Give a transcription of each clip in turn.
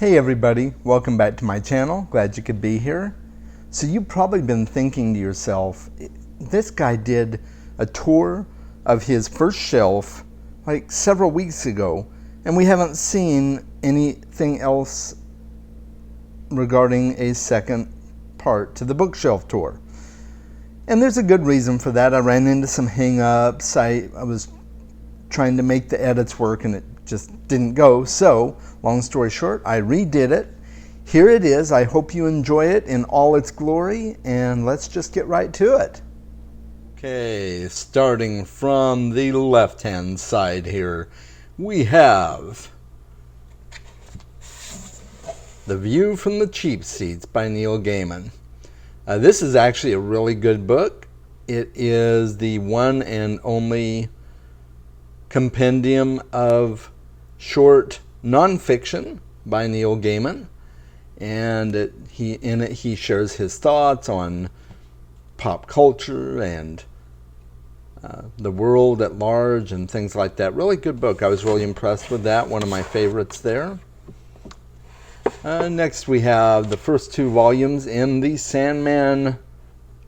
Hey everybody, welcome back to my channel. Glad you could be here. So you've probably been thinking to yourself, this guy did a tour of his first shelf like several weeks ago, and we haven't seen anything else regarding a second part to the bookshelf tour. And there's a good reason for that. I ran into some hang-ups. I was trying to make the edits work and it just didn't go. So, long story short, I redid it. Here it is. I hope you enjoy it in all its glory, and let's just get right to it. Okay, starting from the left-hand side here, we have The View from the Cheap Seats by Neil Gaiman. This is actually a really good book. It is the one and only compendium of short nonfiction by Neil Gaiman, and in it he shares his thoughts on pop culture and the world at large and things like that. Really good book. I was really impressed with that. One of my favorites there. Next we have the first two volumes in the Sandman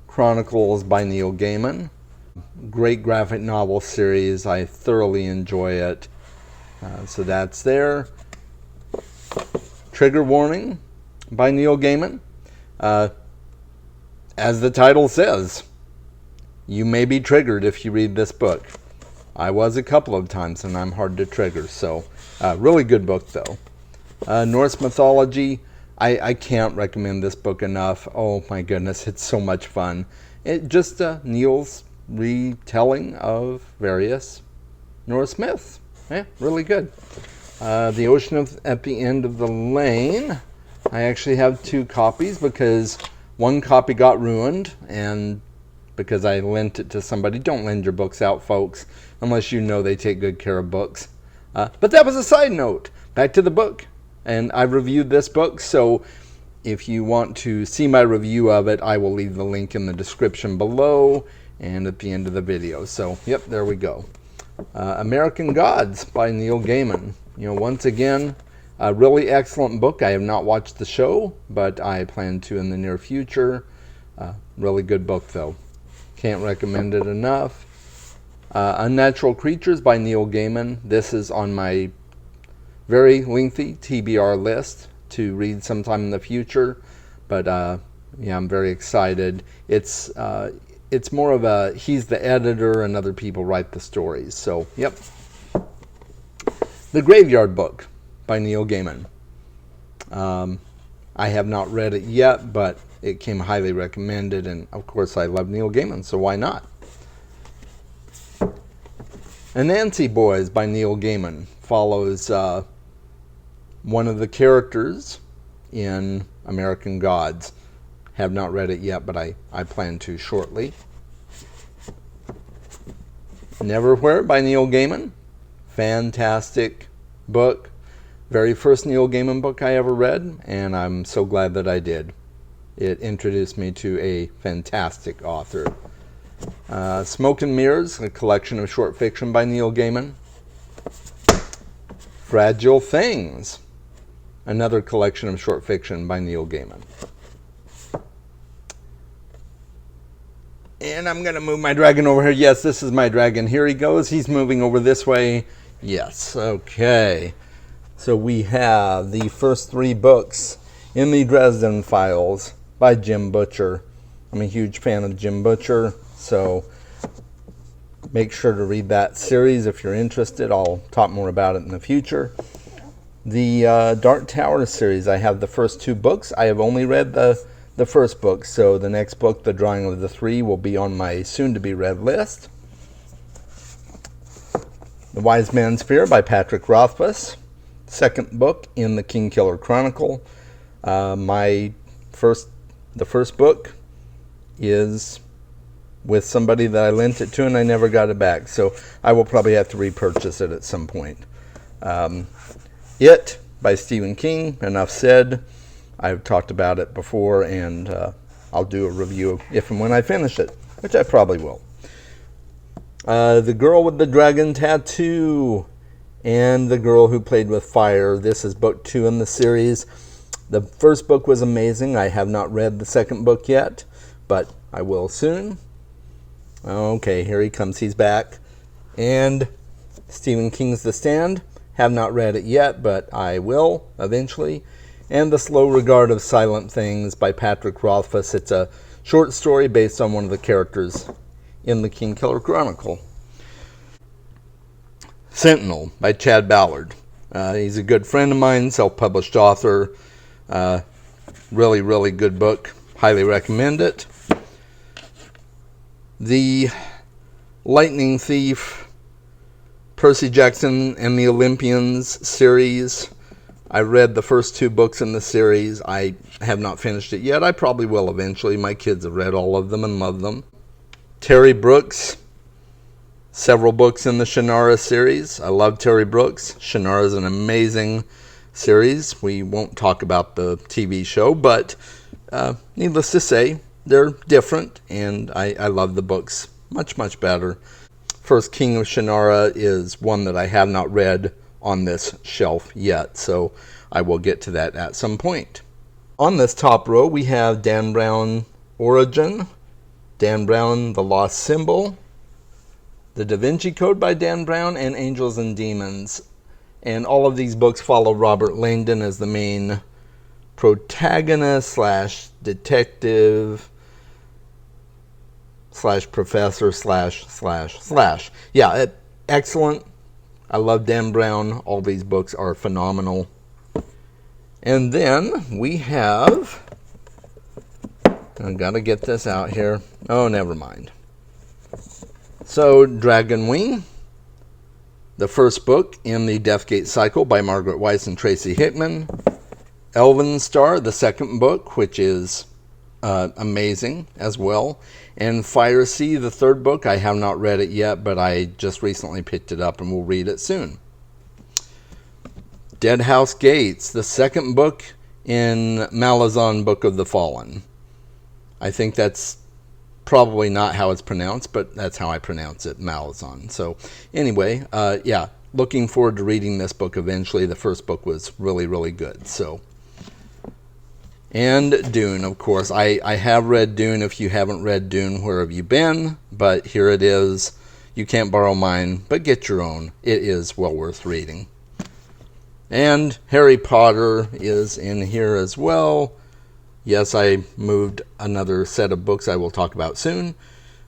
Chronicles by Neil Gaiman. Great graphic novel series. I thoroughly enjoy it. So that's there. Trigger Warning by Neil Gaiman. As the title says, you may be triggered if you read this book. I was a couple of times and I'm hard to trigger. So really good book though. Norse Mythology. I can't recommend this book enough. Oh my goodness, it's so much fun. It just Neil's retelling of various Norse myths. Yeah, really good. The Ocean at the End of the Lane. I actually have two copies because one copy got ruined, and because I lent it to somebody. Don't lend your books out, folks, unless you know they take good care of books. But that was a side note. Back to the book. And I reviewed this book, so if you want to see my review of it, I will leave the link in the description below and at the end of the video. So, yep, there we go. American Gods by Neil Gaiman. Once again, a really excellent book. I have not watched the show, but I plan to in the near future. Really good book, though. Can't recommend it enough. Unnatural Creatures by Neil Gaiman. This is on my very lengthy TBR list to read sometime in the future, but yeah, I'm very excited. It's more of a, he's the editor and other people write the stories. So, yep. The Graveyard Book by Neil Gaiman. I have not read it yet, but it came highly recommended, and of course I love Neil Gaiman, so why not? Anansi Boys by Neil Gaiman follows one of the characters in American Gods. Have not read it yet, but I plan to shortly. Neverwhere by Neil Gaiman. Fantastic book. Very first Neil Gaiman book I ever read, and I'm so glad that I did. It introduced me to a fantastic author. Smoke and Mirrors, a collection of short fiction by Neil Gaiman. Fragile Things, another collection of short fiction by Neil Gaiman. And I'm going to move my dragon over here. Yes, this is my dragon. Here he goes. He's moving over this way. Yes, okay. So we have the first three books in the Dresden Files by Jim Butcher. I'm a huge fan of Jim Butcher, so make sure to read that series if you're interested. I'll talk more about it in the future. The Dark Tower series, I have the first two books. I have only read the first book, so the next book, The Drawing of the Three, will be on my soon-to-be-read list. The Wise Man's Fear by Patrick Rothfuss, second book in the Kingkiller Chronicle. The first book is with somebody that I lent it to, and I never got it back, so I will probably have to repurchase it at some point. It by Stephen King, enough said. I've talked about it before, and I'll do a review if and when I finish it, which I probably will. The Girl with the Dragon Tattoo and The Girl Who Played with Fire. This is book 2 in the series. The first book was amazing. I have not read the second book yet, but I will soon. Okay, here he comes. He's back. And Stephen King's The Stand. Have not read it yet, but I will eventually. And The Slow Regard of Silent Things by Patrick Rothfuss. It's a short story based on one of the characters in the Kingkiller Chronicle. Sentinel by Chad Ballard. He's a good friend of mine, self-published author. Really, really good book. Highly recommend it. The Lightning Thief, Percy Jackson and the Olympians series. I read the first 2 books in the series. I have not finished it yet. I probably will eventually. My kids have read all of them and love them. Terry Brooks, several books in the Shannara series. I love Terry Brooks. Shannara is an amazing series. We won't talk about the TV show, but needless to say, they're different, and I love the books much, much better. First King of Shannara is one that I have not read on this shelf yet, so I will get to that at some point. On this top row, we have Dan Brown Origin, Dan Brown The Lost Symbol, The Da Vinci Code by Dan Brown, and Angels and Demons. And all of these books follow Robert Langdon as the main protagonist slash detective slash professor slash. Yeah, excellent. I love Dan Brown. All these books are phenomenal. And then we have, I gotta get this out here. Oh, never mind. So, Dragon Wing, the first book in the Deathgate cycle by Margaret Weis and Tracy Hickman. Elven Star, the second book, which is amazing as well. And Fire Sea, the third book. I have not read it yet, but I just recently picked it up and will read it soon. Dead House Gates, the second book in Malazan Book of the Fallen. I think that's probably not how it's pronounced, but that's how I pronounce it, Malazan. So anyway, yeah, looking forward to reading this book eventually. The first book was really, really good. So, and Dune, of course. I have read Dune. If you haven't read Dune, where have you been? But here it is. You can't borrow mine, but get your own. It is well worth reading. And Harry Potter is in here as well. Yes, I moved another set of books I will talk about soon.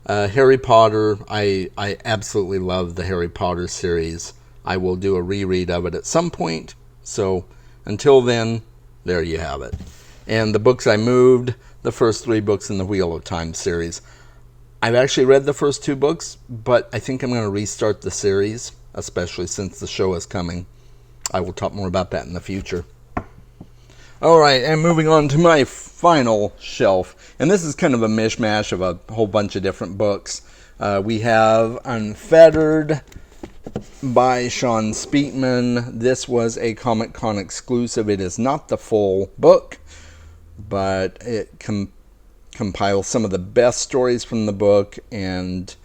Harry Potter, I absolutely love the Harry Potter series. I will do a reread of it at some point. So until then, there you have it. And the books I moved, the first 3 books in the Wheel of Time series. I've actually read the first 2 books, but I think I'm going to restart the series, especially since the show is coming. I will talk more about that in the future. Alright, and moving on to my final shelf. And this is kind of a mishmash of a whole bunch of different books. We have Unfettered by Sean Speakman. This was a Comic-Con exclusive. It is not the full book, but it compiles some of the best stories from the book, and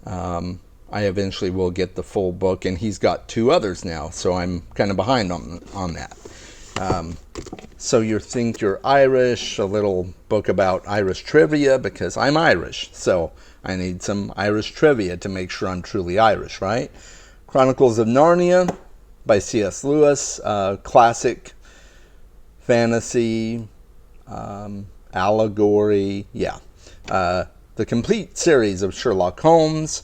I eventually will get the full book, and he's got 2 others now, so I'm kind of behind on that. So you think you're Irish, a little book about Irish trivia, because I'm Irish, so I need some Irish trivia to make sure I'm truly Irish, right? Chronicles of Narnia by C.S. Lewis, classic fantasy, allegory, yeah. The complete series of Sherlock Holmes.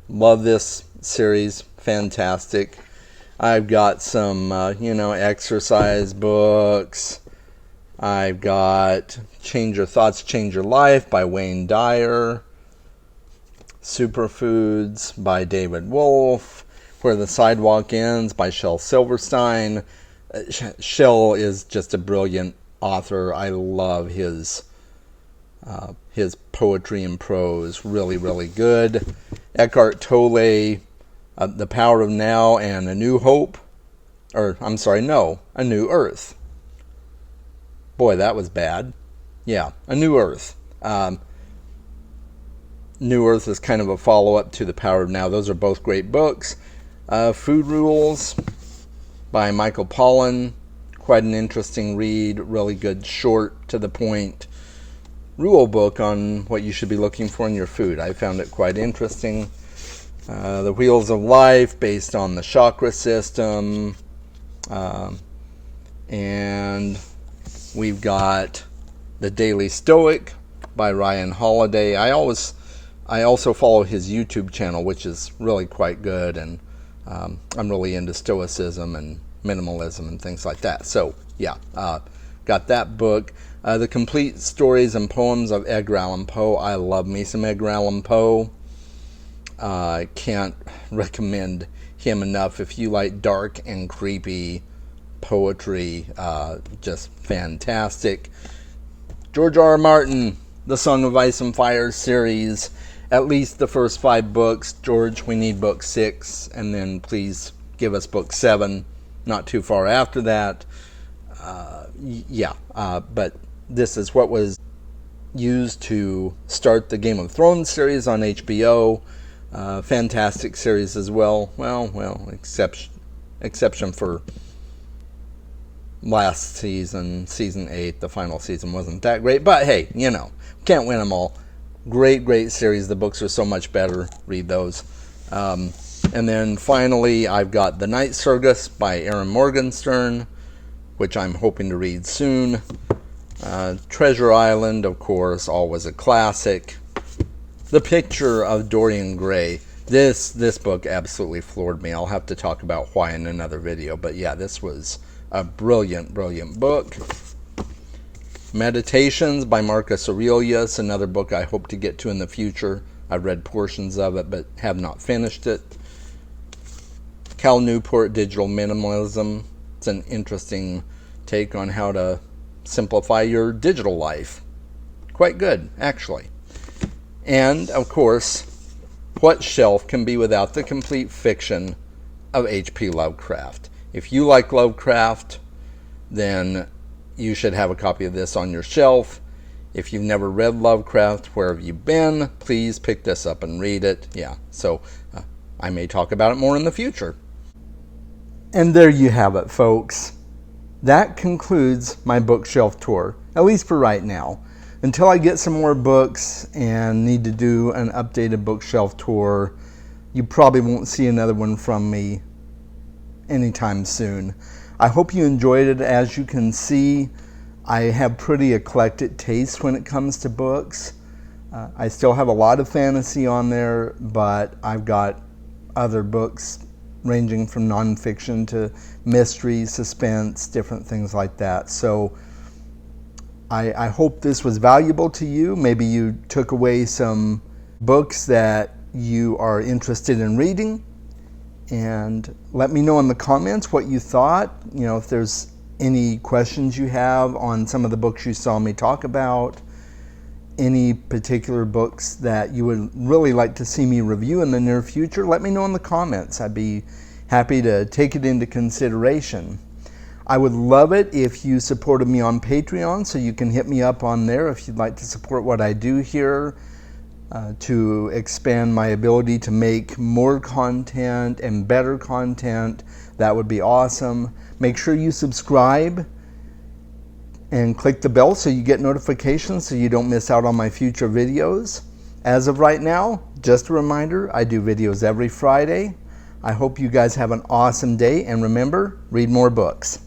Love this series, fantastic. I've got some, exercise books. I've got Change Your Thoughts, Change Your Life by Wayne Dyer. Superfoods by David Wolfe. Where the Sidewalk Ends by Shel Silverstein. Shel is just a brilliant author. I love his poetry and prose. Really, really good. Eckhart Tolle, The Power of Now and A New Hope. A New Earth. Boy, that was bad. Yeah, A New Earth. New Earth is kind of a follow-up to The Power of Now. Those are both great books. Food Rules by Michael Pollan. Quite an interesting read, really good, short, to the point rule book on what you should be looking for in your food. I found it quite interesting. The Wheels of Life, based on the chakra system. And we've got The Daily Stoic by Ryan Holiday. I also follow his YouTube channel, which is really quite good, and I'm really into Stoicism and minimalism and things like that. So yeah, got that book. The Complete Stories and Poems of Edgar Allan Poe. I love me some Edgar Allan Poe. I can't recommend him enough. If you like dark and creepy poetry, just fantastic. George R. R. Martin, the Song of Ice and Fire series, at least the first 5 books. George, we need book 6, and then please give us book 7, not too far after that. But this is what was used to start the Game of Thrones series on HBO. Fantastic series as well. Well, exception for last season, season 8. The final season wasn't that great, but hey, can't win them all. Great series. The books are so much better. Read those. And then finally, I've got The Night Circus by Erin Morgenstern, which I'm hoping to read soon. Treasure Island, of course, always a classic. The Picture of Dorian Gray. This book absolutely floored me. I'll have to talk about why in another video. But yeah, this was a brilliant book. Meditations by Marcus Aurelius, another book I hope to get to in the future. I've read portions of it, but have not finished it. Cal Newport, Digital Minimalism. It's an interesting take on how to simplify your digital life. Quite good, actually. And, of course, what shelf can be without the complete fiction of H.P. Lovecraft? If you like Lovecraft, then you should have a copy of this on your shelf. If you've never read Lovecraft, where have you been? Please pick this up and read it. Yeah, so I may talk about it more in the future. And there you have it, folks. That concludes my bookshelf tour, at least for right now. Until I get some more books and need to do an updated bookshelf tour, you probably won't see another one from me anytime soon. I hope you enjoyed it. As you can see, I have pretty eclectic taste when it comes to books. I still have a lot of fantasy on there, but I've got other books ranging from nonfiction to mystery, suspense, different things like that. So I hope this was valuable to you. Maybe you took away some books that you are interested in reading. And let me know in the comments what you thought. If there's any questions you have on some of the books you saw me talk about, any particular books that you would really like to see me review in the near future, let me know in the comments. I'd be happy to take it into consideration. I would love it if you supported me on Patreon, so you can hit me up on there if you'd like to support what I do here to expand my ability to make more content and better content. That would be awesome. Make sure you subscribe and click the bell so you get notifications so you don't miss out on my future videos. As of right now, just a reminder, I do videos every Friday. I hope you guys have an awesome day, and remember, read more books.